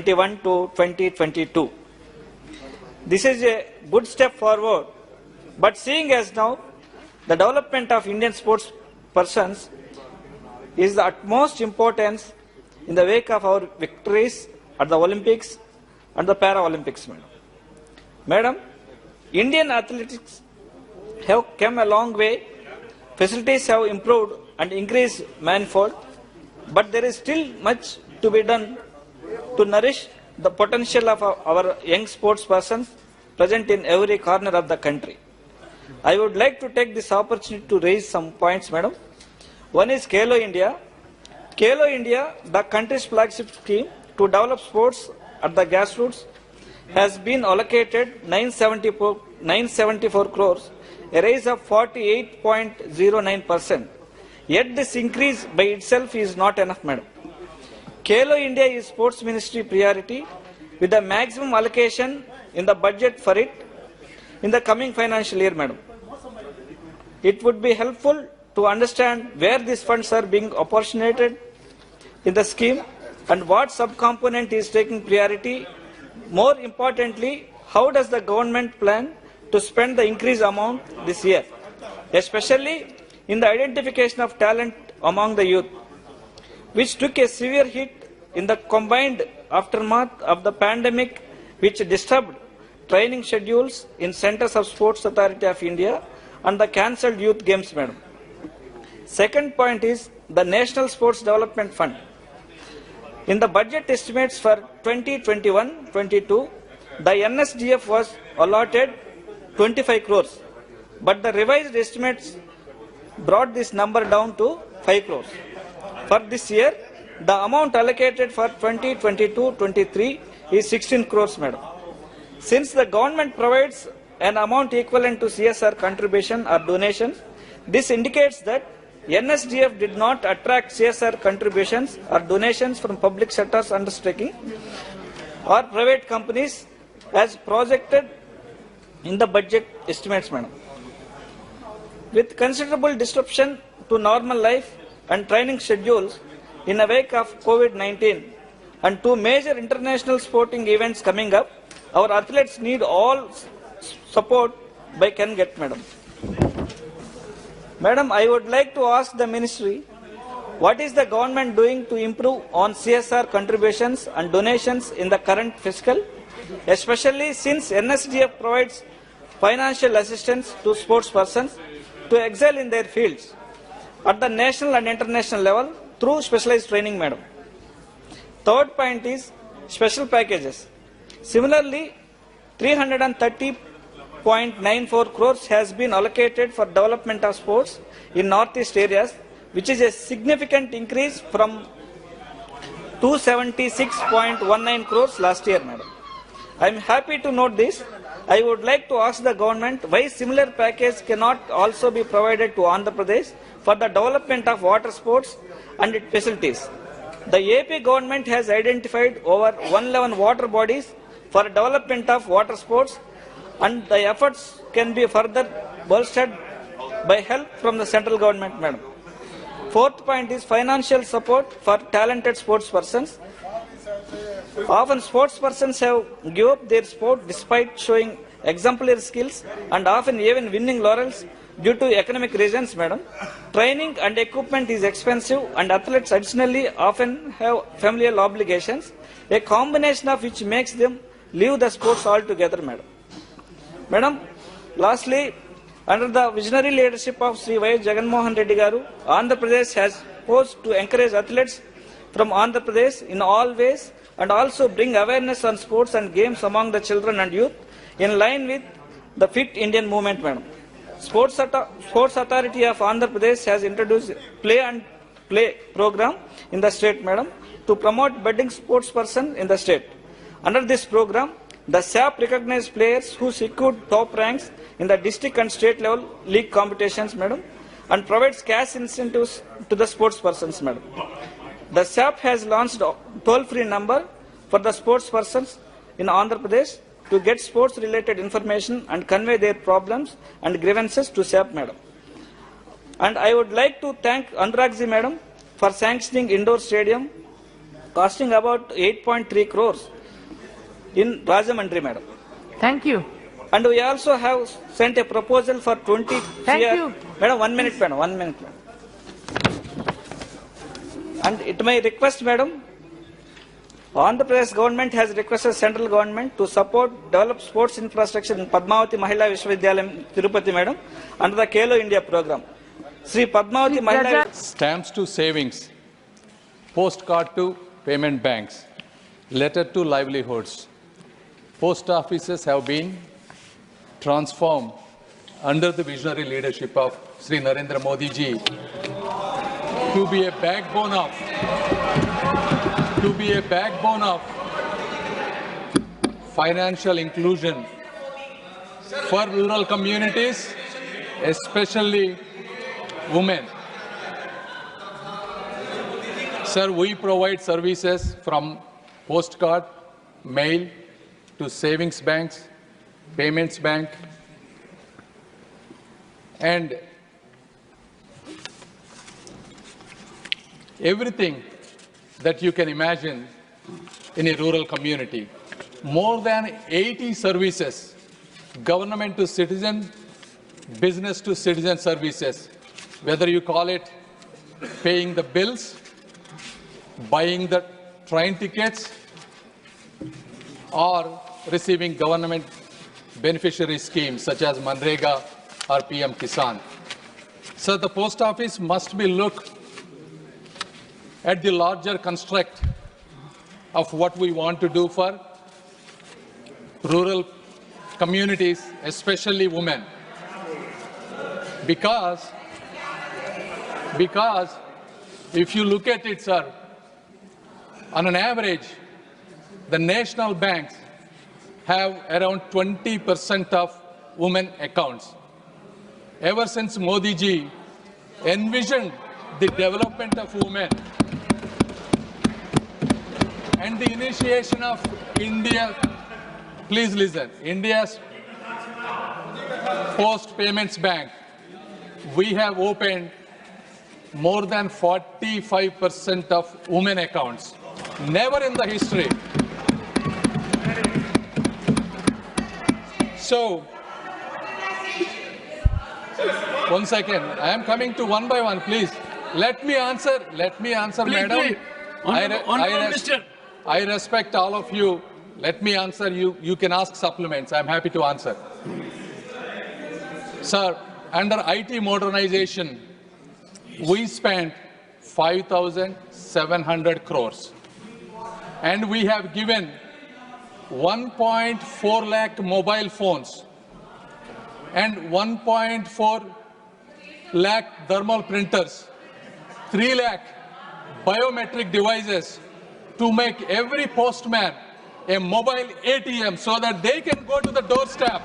2021 to 2022. This is a good step forward, but seeing as now the development of Indian sports persons is the utmost importance in the wake of our victories at the Olympics and the Paralympics. Madam, Indian athletics have come a long way. Facilities have improved and increased manifold, but there is still much to be done to nourish the potential of our young sports persons present in every corner of the country. I would like to take this opportunity to raise some points, madam. One is Khelo India. Khelo India, the country's flagship scheme to develop sports at the grassroots, has been allocated 974 crores, a rise of 48.09%. Yet this increase by itself is not enough, madam. Khelo India is Sports Ministry priority with the maximum allocation in the budget for it in the coming financial year, madam. It would be helpful to understand where these funds are being apportioned in the scheme and what subcomponent is taking priority. More importantly, how does the government plan to spend the increased amount this year, especially in the identification of talent among the youth, which took a severe hit in the combined aftermath of the pandemic, which disturbed training schedules in Centers of Sports Authority of India and the cancelled youth games, madam. Second point is the National Sports Development Fund. In the budget estimates for 2021-22, the NSDF was allotted 25 crores, but the revised estimates brought this number down to 5 crores. For this year, the amount allocated for 2022-23 is 16 crores, madam. Since the government provides an amount equivalent to CSR contribution or donation, this indicates that NSDF did not attract CSR contributions or donations from public sector's undertaking or private companies as projected in the budget estimates, madam. With considerable disruption to normal life and training schedules in the wake of COVID-19 and two major international sporting events coming up, our athletes need all support they can get, madam. Madam, I would like to ask the ministry, what is the government doing to improve on CSR contributions and donations in the current fiscal, especially since NSDF provides financial assistance to sports persons to excel in their fields at the national and international level through specialized training, madam. Third point is special packages. Similarly, 330.94 crores has been allocated for development of sports in northeast areas, which is a significant increase from 276.19 crores last year, madam. I am happy to note this. I would like to ask the government why similar package cannot also be provided to Andhra Pradesh for the development of water sports and its facilities. The AP government has identified over 111 water bodies for development of water sports, and the efforts can be further bolstered by help from the central government, madam. Fourth point is financial support for talented sports persons. Often sports persons have given up their sport despite showing exemplary skills and often even winning laurels due to economic reasons, madam. Training and equipment is expensive and athletes additionally often have familial obligations, a combination of which makes them leave the sports altogether, madam. Madam, lastly, under the visionary leadership of Sri Y. Jaganmohan Reddy Garu, Andhra Pradesh has posed to encourage athletes from Andhra Pradesh in all ways and also bring awareness on sports and games among the children and youth in line with the Fit Indian movement, madam. Sports Authority of Andhra Pradesh has introduced Play and Play program in the state, madam, to promote budding sports person in the state. Under this program, the SAP recognized players who secured top ranks in the district and state level league competitions, madam, and provides cash incentives to the sports persons, madam. The SAP has launched a toll-free number for the sports persons in Andhra Pradesh to get sports-related information and convey their problems and grievances to SAP, madam. And I would like to thank Anuragji, madam, for sanctioning indoor stadium costing about 8.3 crores in Rajamandri, madam. Thank you. And we also have sent a proposal for 20 Thank CR. you. Madam, 1 minute, madam, 1 minute. Madam. And it may request, madam, Andhra Pradesh government has requested central government to support develop sports infrastructure in Padmavati Mahila Vishwavidyalayam, Tirupati, madam, under the Kelo India program. Sri Padmavati Mahila Stamps to savings, postcard to payment banks, letter to livelihoods. Post offices have been transformed under the visionary leadership of Sri Narendra Modi ji to be a backbone of financial inclusion for rural communities, especially women. Sir, we provide services from postcard, mail to savings banks, payments bank, and everything that you can imagine in a rural community. More than 80 services, government to citizen, business to citizen services, whether you call it paying the bills, buying the train tickets, or receiving government beneficiary schemes such as Manrega or PM Kisan. So the post office must be looked at the larger construct of what we want to do for rural communities, especially women. Because if you look at it, sir, on an average, the national banks have around 20% of women accounts. Ever since Modi ji envisioned the development of women and the initiation of India, please listen, India's Post Payments Bank, we have opened more than 45% of women accounts. Never in the history. So, one second. I am coming to one by one, please. Let me answer, madam. I respect all of you. Let me answer you. You can ask supplements. I am happy to answer. Sir, under IT modernization, we spent 5,700 crores. And we have given 1.4 lakh mobile phones and 1.4 lakh thermal printers, 3 lakh biometric devices to make every postman a mobile ATM so that they can go to the doorstep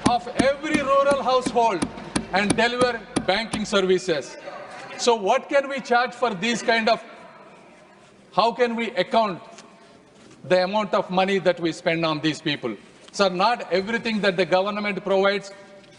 of every rural household and deliver banking services. So what can we charge for these kind of, how can we account the amount of money that we spend on these people? So not everything that the government provides